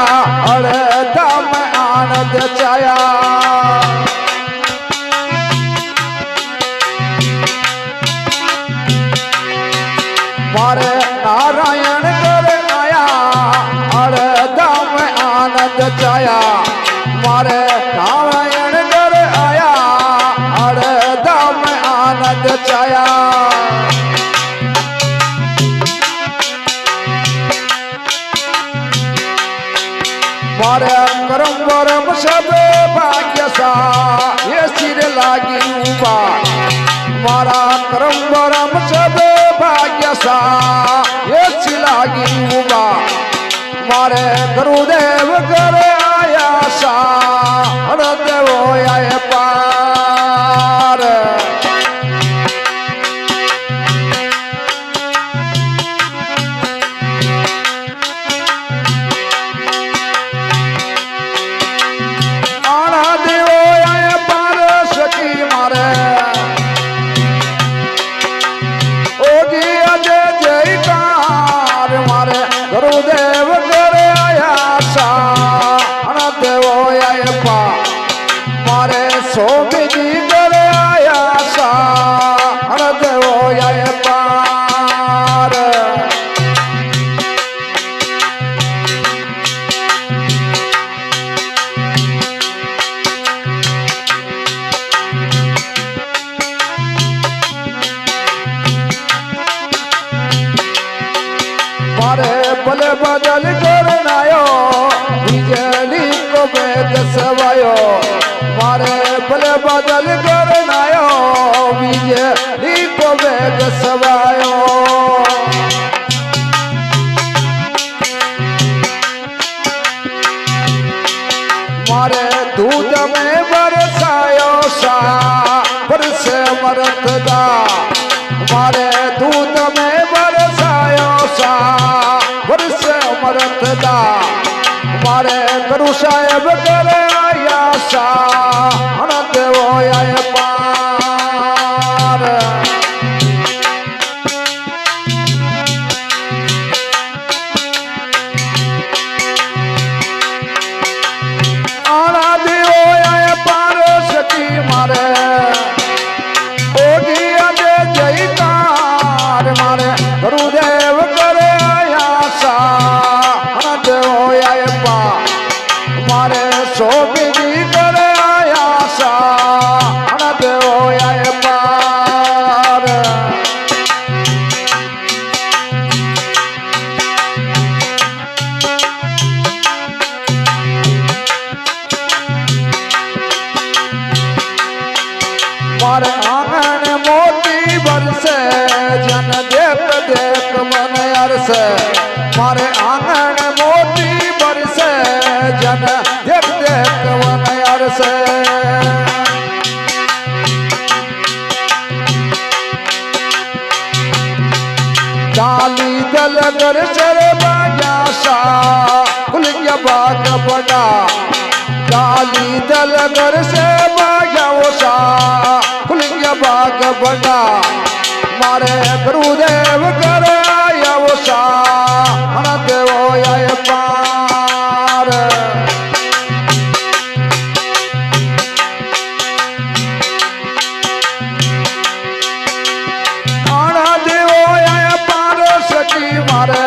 હળદમ આનંદ છાયા મારે નારાયણ ઘરે આયા હળદમ આનંદ છાયા મારે નારાયણ ઘરે આયા હળદમ આનંદ છાયા मारे करम वरम सब भाग्य सा ये सिर लागी उबा मारा करम वरम सब भाग्य सा ये सिर लागी उबा मारे गुरुदेव करे आया सा हरदेव आए पार गुरुदेव करे आया सा देवो आए पा मारे सोमी जी करे आया सा देवो आए पार मारे बले बदल करनायो बिजली को बेग सवायो मारे बले बदल करनायो बिजली को बेग सवायो मारे दूध में बरसायो सा बरसे मरतदा मारे दूध में बरसायो सा वर्ष मरतदा मारे गुरु साहेब करे आया सा देवो आए पार आना देवो आए पार सखी मारे मारे गुरुदेव करे आया सा देवो आए पा मारे सोमी जी करे आया सा देवो आए पार मारे आंगन मोती बरसे जन देख देख मन अरसे मारे आंगन मोती बरसे जन देख देख मन अरसे डाली दल कर चर बाजा सा खुल गया बाग बड़ा डाली दल कर से बाजा सा खुल गया बाग बड़ा मारे गुरुदेव करे आया वो सा देवो आए पार आना देवो आए पार सखी मारे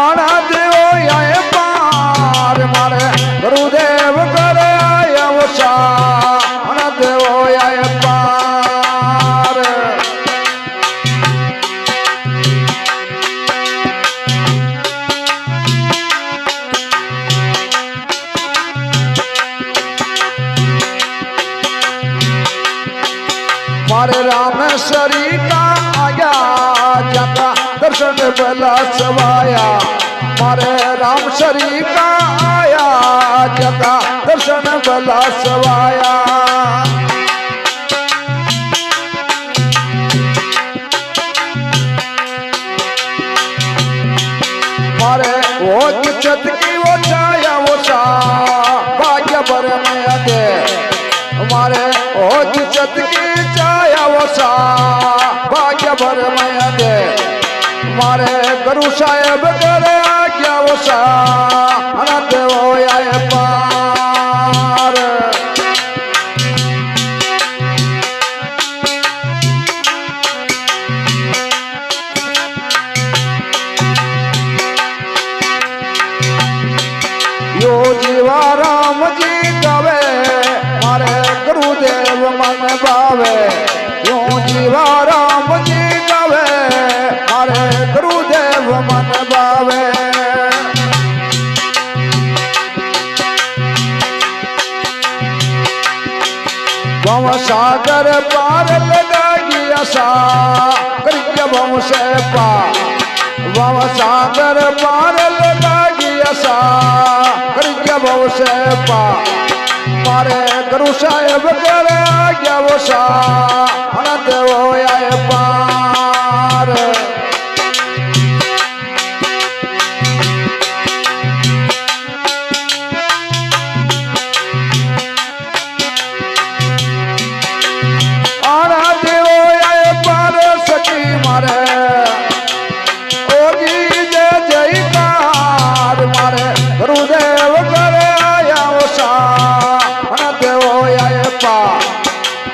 आना देवो आए पार मारे गुरुदेव करे आया वो सा देवो आए पार मारे रामेश्वरी का आया जगा दर्शन बला सवाया मारे रामेश्वरी का आया जगा दर्शन बला सवाया मारे वो किचत की वो छाया वो सा भाग्य भर में दे हमारे ओ किचत की छाया वो सा भाग्य भर में दे मारे गुरु साहेब करे आज्ञा ઓછા અને દેવો આય પાર યો જીવા રામજી ગાવે મારે ગુરુદેવ મન ભાવે યો જીવા રામજી ગાવે મારે ગુરુદેવ મન ભાવે ભવ સાગર પાર લગાગી આશા કર્ય વંશે પાર ભવ સાગર પાર લગાગી આશા કર્ય વંશે પાર મારે ગુરુ સાહેબ કરે ગયા વસા અને દેવો આય પાર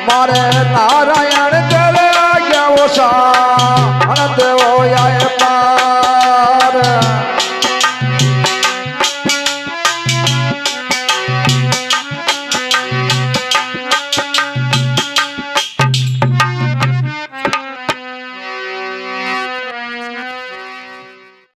મારે નારાયણ કરે ગયા ઓછા